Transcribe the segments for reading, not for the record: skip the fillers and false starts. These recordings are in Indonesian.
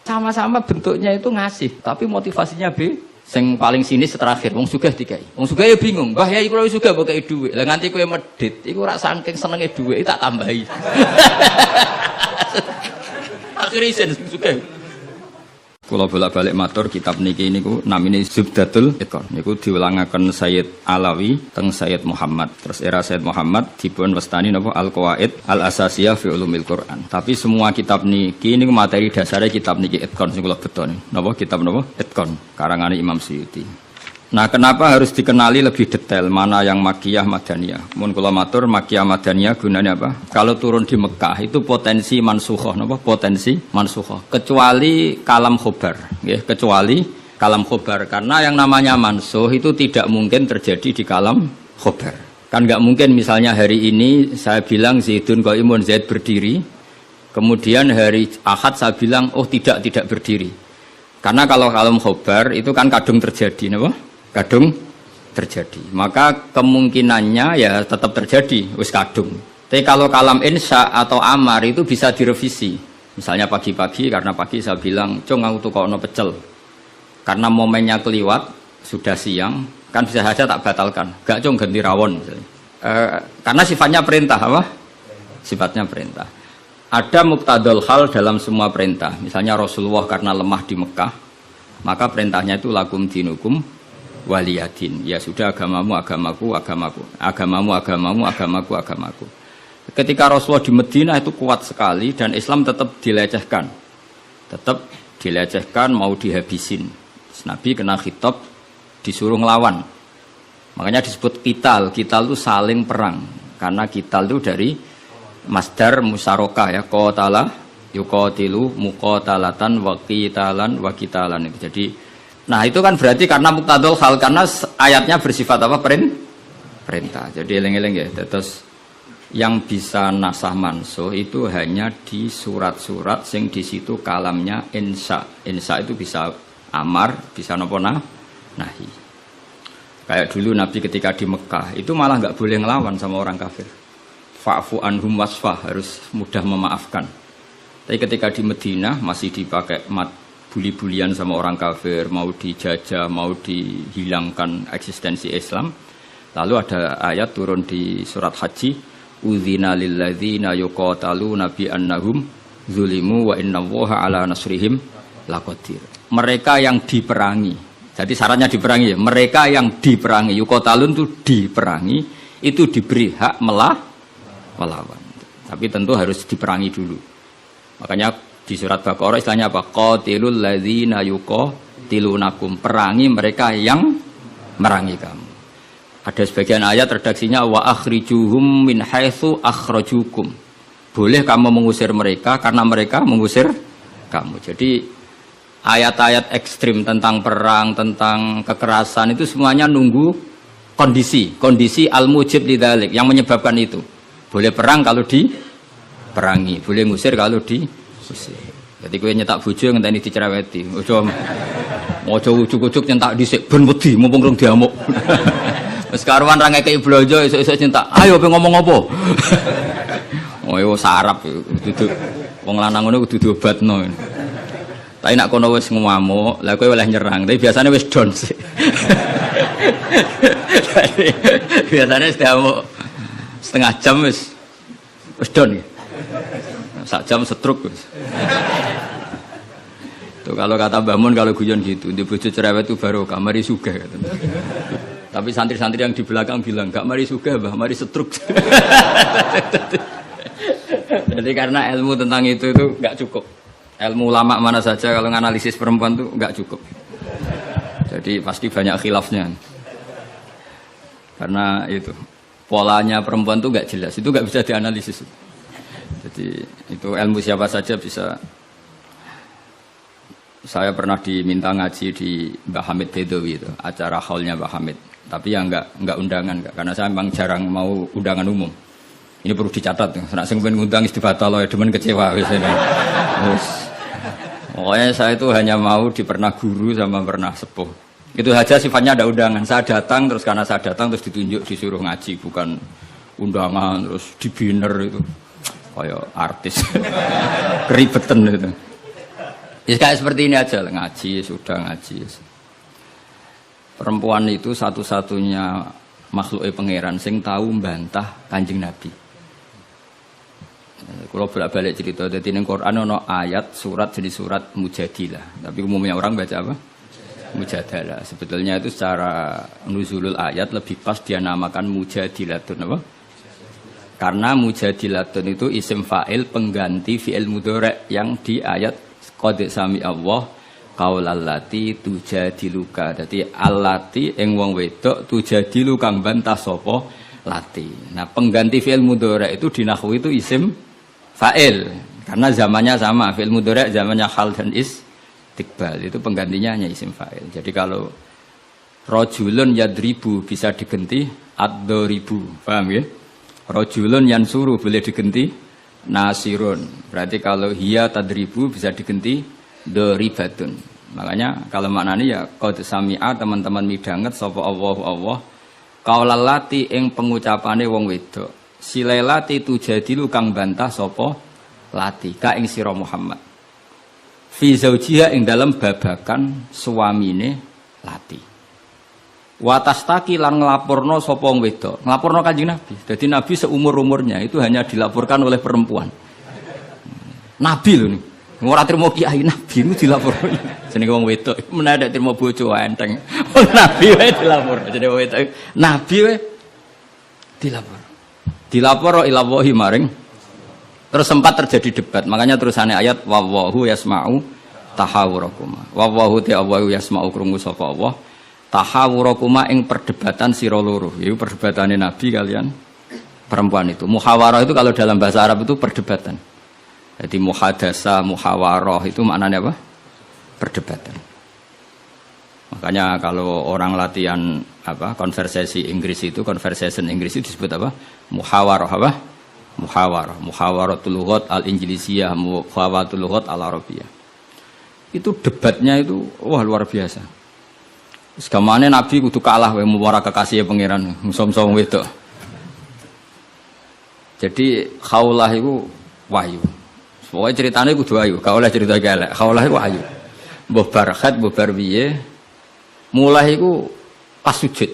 Sama-sama bentuknya itu ngasih, tapi motivasinya B. Sing paling sinis terakhir, wong sugih dikai. Wong sugih ya bingung, Mbah Yai kula sugih mbok kei dhuwit. Lah nganti kowe medhit, iku ora saking senenge dhuwit tak tambahi. Akhire isen sugih. Kula bolak-balik matur kitab niki niku namine Zubdatul Iqan. Niku diulangaken Sayyid Alawi teng Sayyid Muhammad. Terus era Sayyid Muhammad dipun wastani napa Al-Qawaid Al-Asasiyah fi Ulumil Quran. Tapi semua kitab niki niku materi dasare kitab niki Iqan sing kula betoni. Napa kitab napa? Iqan karangane Imam Suyuti. Nah, kenapa harus dikenali lebih detail mana yang Makkiyah, Madaniyah? Mun kula matur Makkiyah, Madaniyah gunanya apa? Kalau turun di Mekah itu potensi mansukhah, napa? Potensi mansukhah. Kecuali kalam khobar, ya, kecuali kalam khobar karena yang namanya mansuh itu tidak mungkin terjadi di kalam khobar. Kan nggak mungkin misalnya hari ini saya bilang Zaidun qaimun, Zaid berdiri. Kemudian hari Ahad saya bilang oh tidak berdiri. Karena kalau kalam khobar itu kan kadung terjadi, napa? Kadung terjadi, maka kemungkinannya ya tetap terjadi, wis kadung. Tapi kalau kalam insya atau amar itu bisa direvisi. Misalnya pagi-pagi, karena pagi saya bilang, cung aku tuh kok no pecel. Karena momennya keliwat, sudah siang, kan bisa saja tak batalkan. Gak cung ganti rawon. Karena sifatnya perintah, apa? Sifatnya perintah. Ada muqtadul hal dalam semua perintah. Misalnya Rasulullah karena lemah di Mekah, maka perintahnya itu lakum dinukum waliyadin, ya sudah agamamu agamaku, agamamu agamaku. Ketika Rasulullah di Madinah itu kuat sekali dan Islam tetap dilecehkan, mau dihabisin. Nabi kena khitab disuruh ngelawan, makanya disebut kital itu saling perang, karena kital itu dari masdar musarokah ya, qatala yuqatilu muqatalatan wa qitalan itu. Jadi nah itu kan berarti karena muqtadul hal, karena ayatnya bersifat apa? Perintah. Jadi eleng-eleng ya. Terus yang bisa nasah mansuh itu hanya di surat-surat sing di situ kalamnya insya. Insya itu bisa amar, bisa nopo nahi. Kayak dulu Nabi ketika di Mekah itu malah nggak boleh ngelawan sama orang kafir. Fa'fu anhum wasfah, harus mudah memaafkan. Tapi ketika di Madinah masih dipakai buli-bulian sama orang kafir, mau dijajah, mau dihilangkan eksistensi Islam. Lalu ada ayat turun di surat Haji, udzina lilladzina yuqataluna bi annahum zulimu wa innallaha ala nasrihim laqadir. Mereka yang diperangi. Jadi syaratnya diperangi ya. Mereka yang diperangi, yuqatalun itu diperangi, itu diberi hak melawan. Tapi tentu harus diperangi dulu. Makanya di surat Baqarah istilahnya apa? Qatilul ladzina yuqatilunakum, perangi mereka yang merangi kamu. Ada sebagian ayat redaksinya wa akhrijuhum min haitsu akhrajukum. Boleh kamu mengusir mereka karena mereka mengusir kamu. Jadi ayat-ayat ekstrim tentang perang, tentang kekerasan itu semuanya nunggu kondisi al-mujib lidzalik yang menyebabkan itu. Boleh perang kalau diperangi, boleh ngusir kalau jadi kowe nyetak bojo ngenteni dicereweti. Ojo ujuk-ujuk nyentak dhisik ben wedi mumpung rung diamuk. Wis karuan ra ngekeki blonjo esuk-esuk nyentak. Ayo pe ngomong apa? Oh yo sarap duduk. Wong lanang ngono kudu diobatno. Tapi nek kono wis ngamuk, lah kowe oleh nyerang. Tapi biasanya wis down sih. Biasanya diamuk setengah jam wis down. Sak jam setruk. Tuh kalau kata Mbah Mun kalau guyon gitu, di bojo cerewet itu baru mari sugih. Tapi santri-santri yang di belakang bilang, "Gak mari sugih, Mbah, mari setruk." Jadi karena ilmu tentang itu enggak cukup. Ilmu ulama mana saja kalau menganalisis perempuan itu enggak cukup. Jadi pasti banyak khilafnya. Karena itu polanya perempuan itu enggak jelas, itu enggak bisa dianalisis. Jadi itu ilmu siapa saja bisa. Saya pernah diminta ngaji di Mbah Hamid Bedawi itu, acara haulnya Mbah Hamid. Tapi ya enggak undangan, karena saya memang jarang mau undangan umum. Ini perlu dicatat. Nek sing pengen ngundang istibatalo ya demen kecewa wis. Pokoknya saya itu hanya mau dipernah guru sama pernah sepuh. Itu saja sifatnya ada undangan. Saya datang terus karena saya datang terus ditunjuk disuruh ngaji, bukan undangan terus dibiner itu. Kayak artis. Keribetan itu. Ya kayak seperti ini aja, ngaji sudah ngaji. Perempuan itu satu-satunya makhluk pangeran sing tahu membantah Kanjeng Nabi. Kalau bolak-balik cerita, jadi di Quran ada ayat surat jadi surat Mujadilah. Tapi umumnya orang baca apa? Mujadalah. Sebetulnya itu secara nuzulul ayat lebih pas dia namakan Mujadilatun apa? Karena Mujadilatun itu isim fa'il pengganti fi'il mudhari' yang di ayat qad sami Allah qaulallati tujadiluka. Dadi allati ing wong wedok tujadilu kang bantah sapa lati. Nah, pengganti fi'il mudhari' itu di nahwu itu isim fa'il karena zamannya sama. Fi'il mudhari' zamannya hal dan istiqbal, itu penggantinya hanya isim fa'il. Jadi kalau rajulun yadribu bisa diganti ad-daribu. Paham ya? Rajulun yansuru boleh diganti nasirun. Berarti kalau hiya tadribu bisa diganti doribatun. Makanya kalau maknanya ya qad sami'a teman-teman midanget sapa Allah qaulallati ing pengucapane wong wedok silailati tujadilu kang bantah sapa lati ka ing sira Muhammad fi zaujiha ing dalam babakan suamine lati. Watastaki lan nglaporno sapa wong wedok, nglaporno Kanjeng Nabi. Jadi Nabi seumur-umurnya itu hanya dilaporkan oleh perempuan. Nabi lho nih. Ora trimo kiai Nabi itu dilaporno. Jenenge wong wedok menawa trimo bojo enteng. Nabi wae dilaporno. Jenenge wong wedok Nabi wae dilapor. Dilapor ila wahi maring. Terus sempat terjadi debat. Makanya terusannya ayat wallahu yasma'u tahawurakuma. Wallahu ta'ala yasma'u krungu sapa Allah. Tahawurakuma ing perdebatan sira loro. Itu perdebatane Nabi kalian perempuan itu. Muhawarah itu kalau dalam bahasa Arab itu perdebatan. Jadi muhadasa, muhawarah itu maknanya apa? Perdebatan. Makanya kalau orang latihan apa? Konversasi Inggris itu, conversation Inggris itu disebut apa? Muhawarah apa? Muhawarah. Muhawaratul lughat al-Injlisiyah, muhawaratul lughat al-Arabiyah. Itu debatnya itu wah luar biasa. Segamane Nabi kudu kalah wae muwara kekasih pangeran musom-som wedok. Jadi khaulah iku wahyu. Pokoke ceritane kudu wahyu, gak oleh cerita elek. Khaulah iku wahyu. Mbah Barkhat, mbah Barwiye mulai iku pas sujud.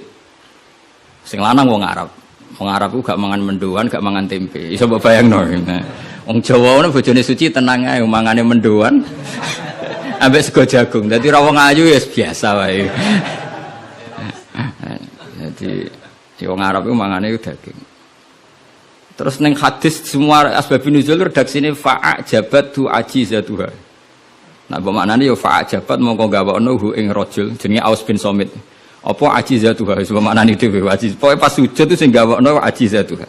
Sing lanang wong Arab. Wong Arab ku gak mangan mendoan, gak mangan tempe. Iso mbok bayangno. Wong Jawa ngono bojone suci tenang ae mangane mendoan. Ambek sego jagung. Dadi ra wong ayu ya biasa wae. Jadi wong Arab itu mangane daging. Terus ning hadis semua asbabun nuzul redaksine fa'ajabatu ajizatuha. Nah, apa maknane ya fa'ajabat mongko gawakno hu ing rajul jenenge Aus bin Somit. Apa ajizatuha wis maknane dhewe ajiz. Pokoke pas sujud itu sing gawakno ajizatuha.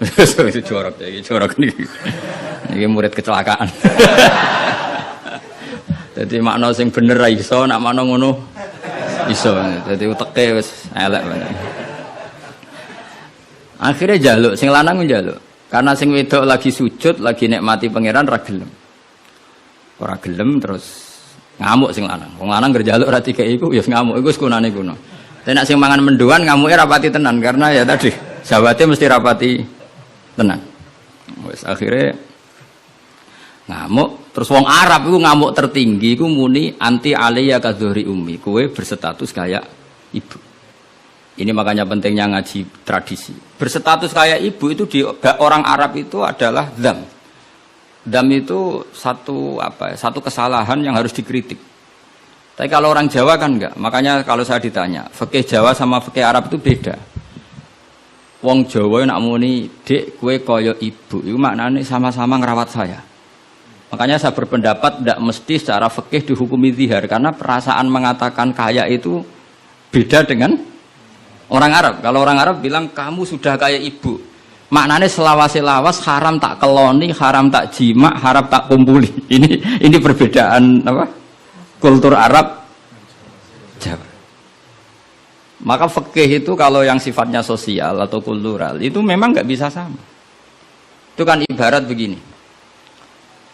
Wis jorok iki, jorok niki. Niki murid kecelakaan. Jadi makna sing bener ra iso, nak makna ngono iso. Jadi uteke wis elek banget. Akhirnya jaluk, sing lanang njaluk. Karena sing wedok lagi sujud, lagi nikmati pangeran ra gelem. Ora gelem terus ngamuk sing lanang. Wong lanang ngerjaluk ra dikeki iku ya ngamuk, iku wis kunane kuno. Tapi nek sing mangan mendoan ngamuke rapati tenan karena ya tadi jawate mesti rapati tenan. Wis akhirnya ngamuk. Terus wong Arab itu ngamuk tertinggi itu muni anti aliyya kadhuri ummi. Kowe berstatus kayak ibu. Ini makanya pentingnya ngaji tradisi. Berstatus kayak ibu itu di orang Arab itu adalah dzam. Dzam itu satu kesalahan yang harus dikritik. Tapi kalau orang Jawa kan enggak. Makanya kalau saya ditanya, fikih Jawa sama fikih Arab itu beda. Wong Jawa nak muni, "Dek, kowe kaya ibu." Itu maknanya sama-sama ngerawat saya. Makanya saya berpendapat tidak mesti secara fikih dihukumi zihar karena perasaan mengatakan kaya itu beda dengan orang Arab. Kalau orang Arab bilang kamu sudah kayak ibu, maknanya selawas-selawas haram tak keloni, haram tak jima, haram tak kumpuli. Ini perbedaan apa? Kultur Arab Jawa. Maka fikih itu kalau yang sifatnya sosial atau kultural itu memang nggak bisa sama. Itu kan ibarat begini.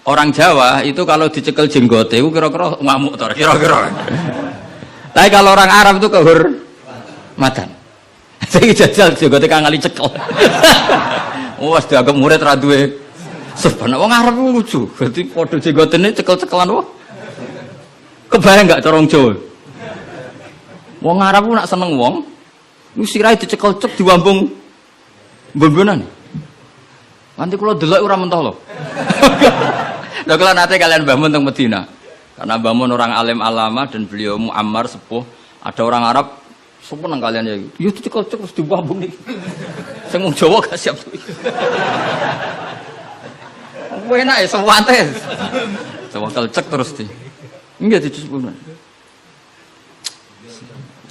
Orang Jawa itu kalau dicekel jenggote itu kira-kira ngamuk tor, kira-kira. Tapi kalau orang Arab itu kehormatan. Saya jajal jenggote kang ngali cekel. Wes dianggap murid ra duwe. Sebenarnya wong Arab lucu. Berarti padha jenggotene cekel-cekelan wae. Kebayang enggak corong Jawa? Wong Arab ku nak seneng wong, ku sirahe dicekel cek diwambung mbon-mbonan. Nanti kula delok ora mentah lho. Lha kula nate kalian Mbah Mun teng Medina. Karena Mbah Mun orang alim alama dan beliau muammar sepuh, ada orang Arab seneng kalian ya. Ya dicekel cek terus diwambung iki. Sing wong Jawa gak siap. Enak ya sewate. Sewakel cek terus di. Enggak dicekel.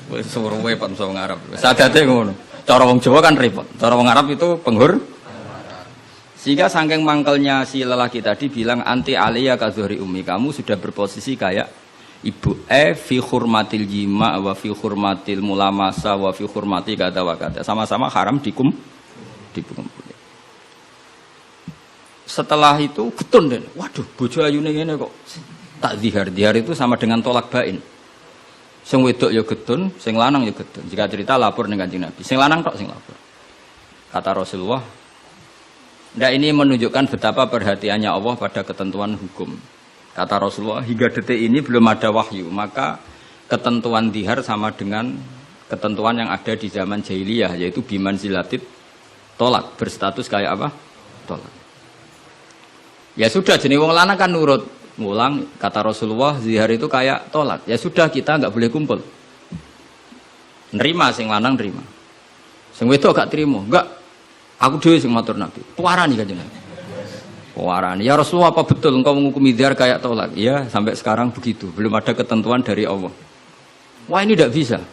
Wis suruwe Pak wong Arab. Sadate ngono. Cara wong Jawa kan repot. Cara wong Arab itu penghur. Sehingga saking mangkelnya si lelaki tadi bilang anti aliyya ka zuhri ummi, kamu sudah berposisi kayak ibu. Fi hurmatil jima wa fi hurmatil mulamasa wa fi hurmati kata wa kata. Sama-sama haram dikumpul. Setelah itu getun deh. Waduh, bojo ayune ngene kok tak zihar. Zihar itu sama dengan tolak bain. Sing wedok ya getun, sing lanang ya getun. Jika cerita lapor ning Kanjeng Nabi. Sing lanang tok sing lapor. Kata Rasulullah, nah ini menunjukkan betapa perhatiannya Allah pada ketentuan hukum. Kata Rasulullah, hingga detik ini belum ada wahyu, maka ketentuan dihar sama dengan ketentuan yang ada di zaman jahiliyah, yaitu biman zilatit tolak, berstatus kayak apa? Tolak. Ya sudah, jenis wong lanang kan nurut. Ngulang, kata Rasulullah, zihar itu kayak tolak. Ya sudah, kita nggak boleh kumpul. Nerima, sing lanang nerima. Sing wedok gak terima, enggak. Aku dhewe sing matur Nabi. Tuarani Kanjeng Nabi. Tuarani. Ya Rasulullah, apa betul engkau menghukumi zihar kayak tolak? Ya, sampai sekarang begitu. Belum ada ketentuan dari Allah. Wah, ini tidak bisa.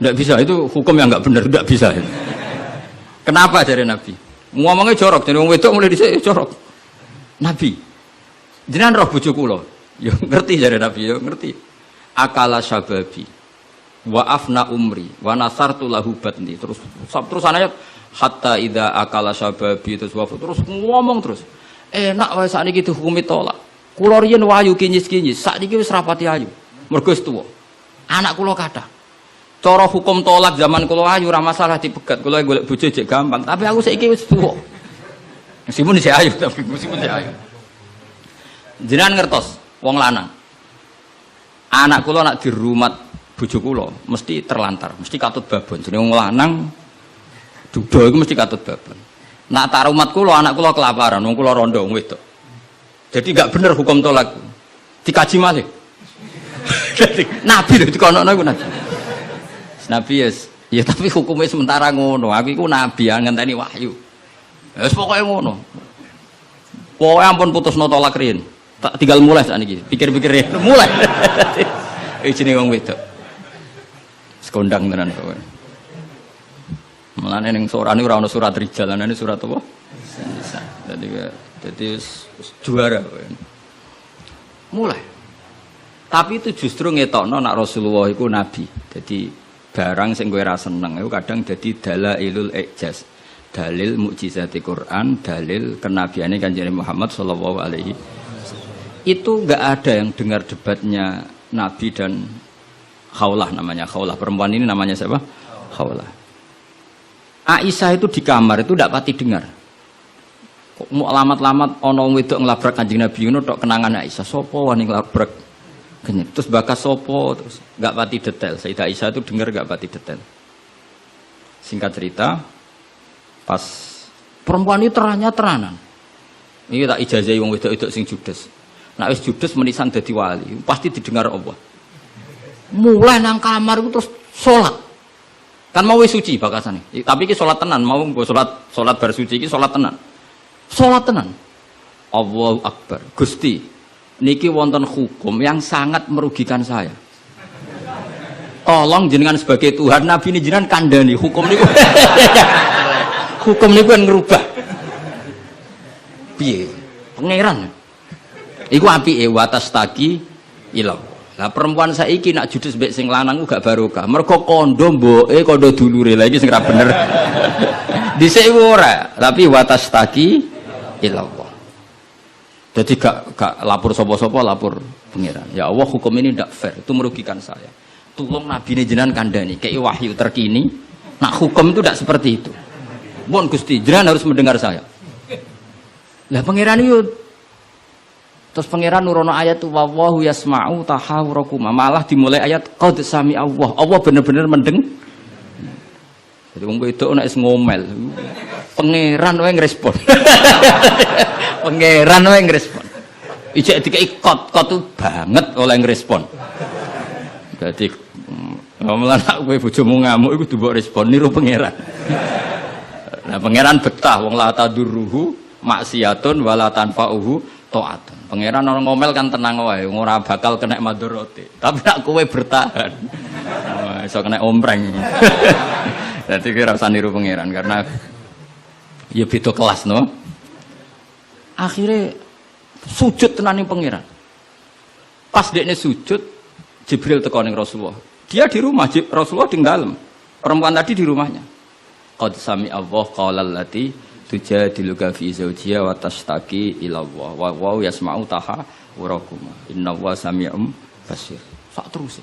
Tidak bisa, itu hukum yang enggak benar, tidak bisa. Kenapa dari Nabi? Ngomongnya jorok, jadi wong wedok mulai dhisik jorok. Nabi, jenengan roh bojo kula. Ya ngerti dari Nabi, ya ngerti. Akala syababi wa afna umri wa nasartu lahu batni. Terus ayat hatta idza akala syababi terus ngomong terus. Enak wae sakniki dihukumi tolak. Kula riyen wayu kinyis-kinyis, sakniki wis rapati ayu. Mergo wis tuwa. Anak kula kathah. Cara hukum tolak zaman kula ayu ora masalah dipegat. Kula golek bojo jek gampang, tapi aku saiki wis tuwa. Meskipun isih ayu tapi meskipun isih ayu. Jenengan ngertos wong lanang. Anak kula nak dirumat bojo kula mesti terlantar, mesti katut babon. Jenenge wong lanang duda iku mesti katut babon. Nak tak rumat kula anak kula kelaparan, wong kula rondo wong wedok. Jadi enggak bener hukum tolak. Dikaji malih. Nabi lho dikonokno iku Nabi. Nabi ya tapi hukumnya sementara ngono. Aku iku nabi ngenteni wahyu. Wis pokoke ngono. Pokoke ampun putusno tolak riyen. Tak tinggal mulai saat ini, pikir-pikir mulai. Ini wong wedok. Sekondang tenan kowe. Mulane ning sorane ora ana surat rijal, ana surat apa? Jadi juara kowe. Mulai. Tapi itu justru ngetokno nak Rasulullah iku nabi. Jadi barang sing kowe ra seneng iku kadang dadi dalailul ijaz. Dalil mukjizati Quran, dalil kenabiane Kanjeng Muhammad sallallahu alaihi. Itu enggak ada yang dengar debatnya Nabi dan Khawlah namanya. Khawlah perempuan ini namanya siapa? Khawlah. Aisyah itu di kamar itu tidak pati dengar. Kok mau lamat-lamat ono wedok ngelabrak Kanjeng Nabi ngono tok kenangan Aisyah. Sopo wani ngelabrak. Terus bakas sopo terus enggak pati detail. Sayyidah Aisyah itu dengar enggak pati detail. Singkat cerita, pas perempuan itu terang-terangan. Ini tak ijazahi wong wedok-wedok sing judes. Nek wis judes menisan dadi wali, pasti didengar Allah. Mulai nang kamar itu terus salat. Kan mau wis suci bakasane. Tapi iki salat tenan, mau nggo salat bar suci iki salat tenan. Salat tenan. Allahu Akbar. Gusti, niki wonten hukum yang sangat merugikan saya. Tolong jenengan sebagai Tuhan, Nabi ini jenengan kandhani hukum niku. Hukum niku kan ngerubah. Piye? Pangeran. Iku apike watas taki ilang. Lah perempuan saiki nak judes mbek sing lanang gak barokah. Mergo kondo mboke kondo dulure. Lah iki sing ra bener. Dhisik ora, tapi watas taki ilang. Jadi gak lapor sapa-sapa, lapor pangeran. Ya Allah, hukum ini ndak fair, itu merugikan saya. Tolong Nabi ini jenengan kandhani, kei wahyu terkini. Nak hukum itu ndak seperti itu. Mohon Gusti, jenengan harus mendengar saya. Lah pangeran itu Terus pangeran nurono ayat tu wallahu yasma'u tahawurakum. Malah dimulai ayat qad sami Allah. Allah bener-bener mendeng. Jadi wong itu nek ngomel. Pangeran wae ngrespon. Pangeran wae ngrespon. Ijek dikai kot tuh banget oleh ngrespon. Jadi ngomel anak kowe bojomu ngamuk iku mbok respon niru pangeran. Nah pangeran betah wong la tadurruhu maksiatun wala tanfa'uhu ta'atun. Pangeran orang ngomel kan tenang wae, ora bakal kena madharate. Tapi nek kowe bertahan, iso kena ompreng. Dadi kira usah niru pangeran karena ya beda kelas no. Akhirnya sujud tenan ning pangeran. Pas dekne sujud, Jibril teko ning Rasulullah. Dia di rumah, Rasulullah di dalam. Perempuan tadi di rumahnya. Qad sami Allah qaulal lati tujadiluka fi zawjiha wa tashtaki ila Allah wa yasma'u tahawurakum innallaha sami'un basir. Sak terus.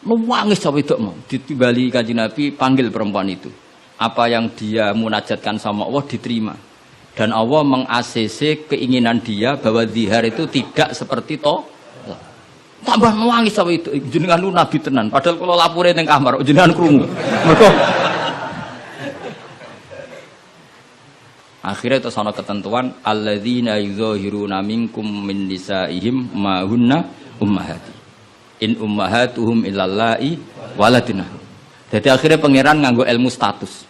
Nangis sampe wedok mau ditimbali Kanjeng Nabi panggil perempuan itu. Apa yang dia munajatkan sama Allah diterima. Dan Allah meng-ACC keinginan dia bahwa zihar itu tidak seperti tambah nangis sampe itu jenengan lu nabi tenan padahal kula lapure ning kamar jenengan krungu. Mergo akhirnya itu sana ketentuan alladzina yuzahiruna minkum min nisaihim ma hunna ummahati in ummahatuhum illallahi waladina. Jadi akhirnya pangeran nganggo ilmu status.